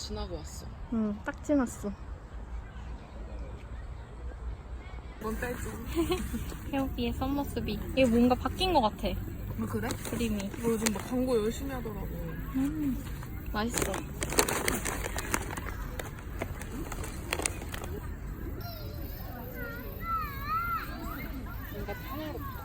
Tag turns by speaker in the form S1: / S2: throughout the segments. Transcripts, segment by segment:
S1: 지나고 왔어.
S2: 응, 딱 지났어.
S1: 뭔 빼줘.
S2: 헤어비의 썸머스비. 이게 뭔가 바뀐 것 같아.
S1: 뭐 그래?
S2: 그림이.
S1: 뭐 요즘 막 광고 열심히 하더라고.
S2: 맛있어.
S1: 뭔가 평화롭다.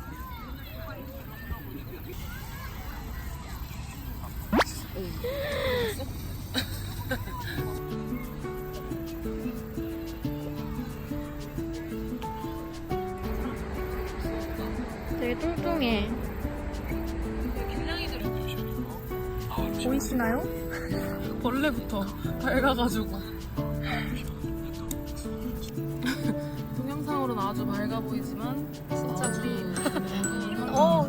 S2: 되게 뚱뚱해. 보이시나요?
S1: 벌레부터 밝아가지고. 동영상으로는 아주 밝아 보이지만 진짜 우리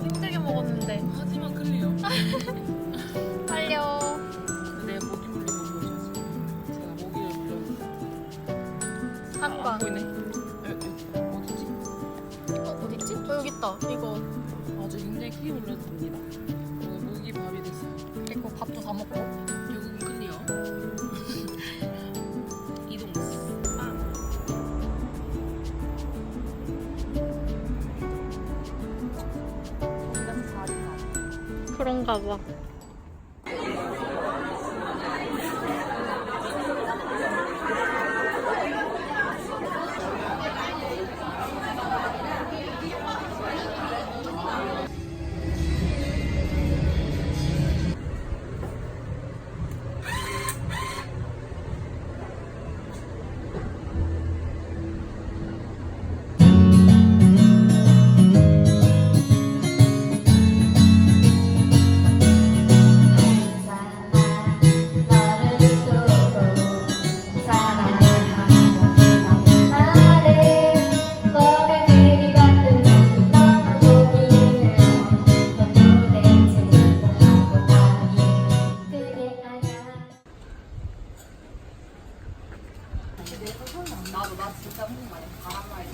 S2: 힘들게 먹었는데.
S1: 하지만 클리어.
S2: 빨려.
S1: 내 모기 물린 거 보여줘야지. 제가 모기를 물렸는데.
S2: 한과.
S1: 보이네. 어디지?
S2: 어딨지? 저 여기 있다. 이거.
S1: 아주 굉장히 크게 물렸답니다. 모기 밥이 됐어요.
S2: 그리고 밥도 다 먹고.
S1: 결국은 클리어. 이동.
S2: 그런가 봐.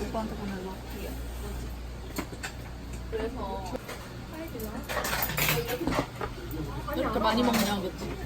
S1: 오빠한테 보내줘. 그래서 이렇게 많이 먹냐, 그치?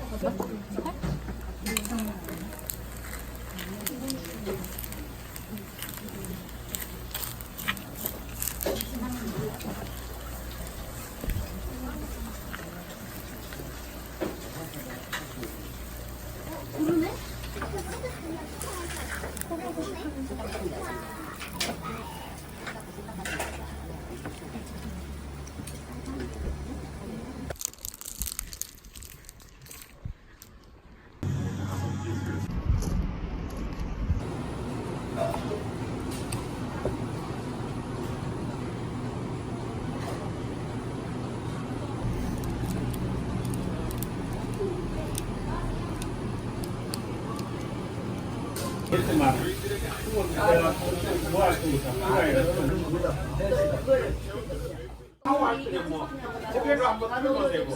S3: 고개로 한번 하면 되고.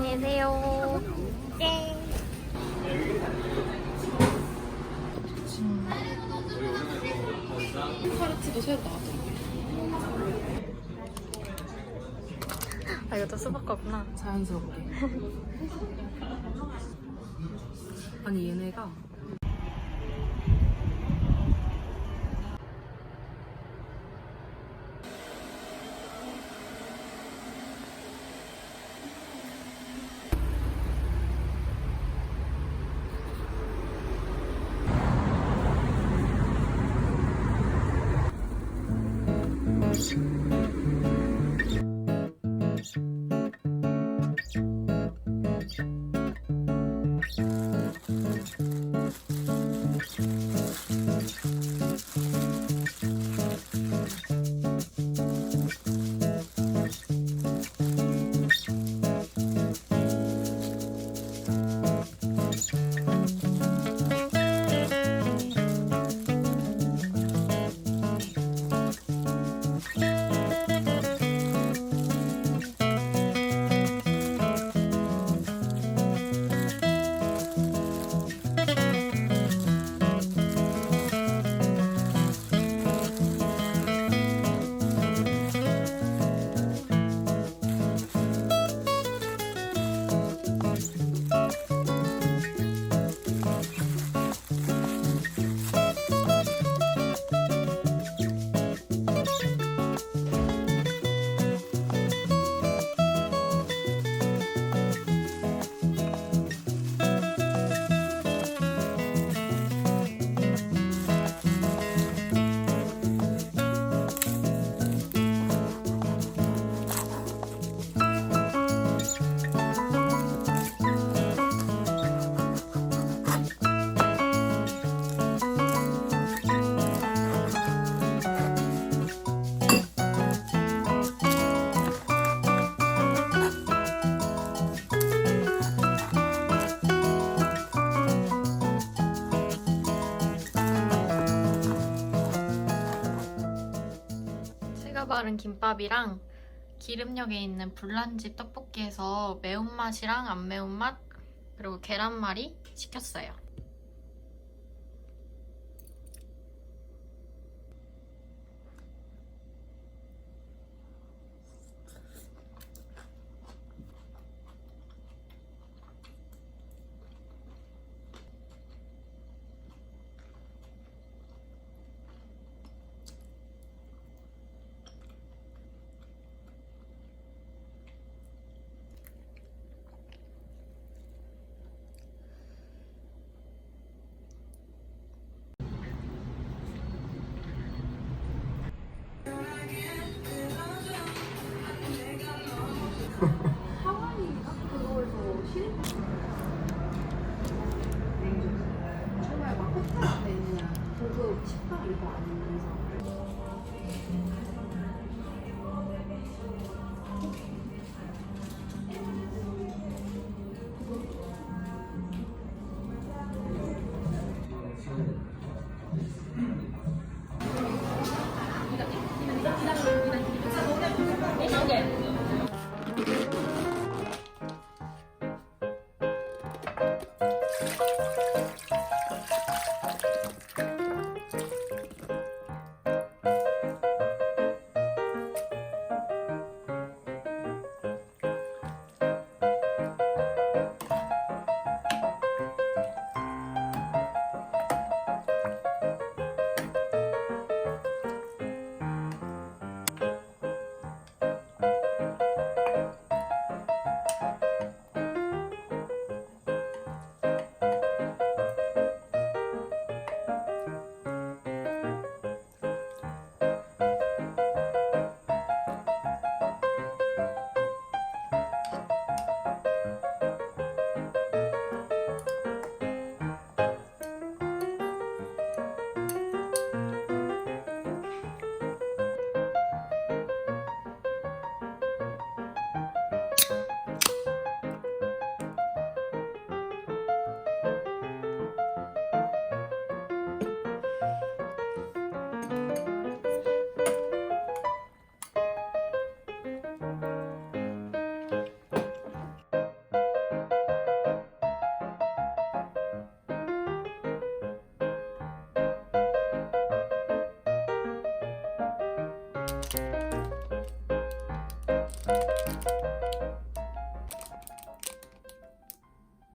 S2: 안녕하세요. 땡.
S1: 카르티도 새로 나왔더라고.
S2: 아, 이것도 수박 거구나.
S1: 자연스럽게. 아니 얘네가
S2: 바른 김밥이랑 기름역에 있는 불란집 떡볶이에서 매운맛이랑 안 매운맛 그리고 계란말이 시켰어요.
S4: 정말 막 호텔에 있는 고급 식당 이거 아니면서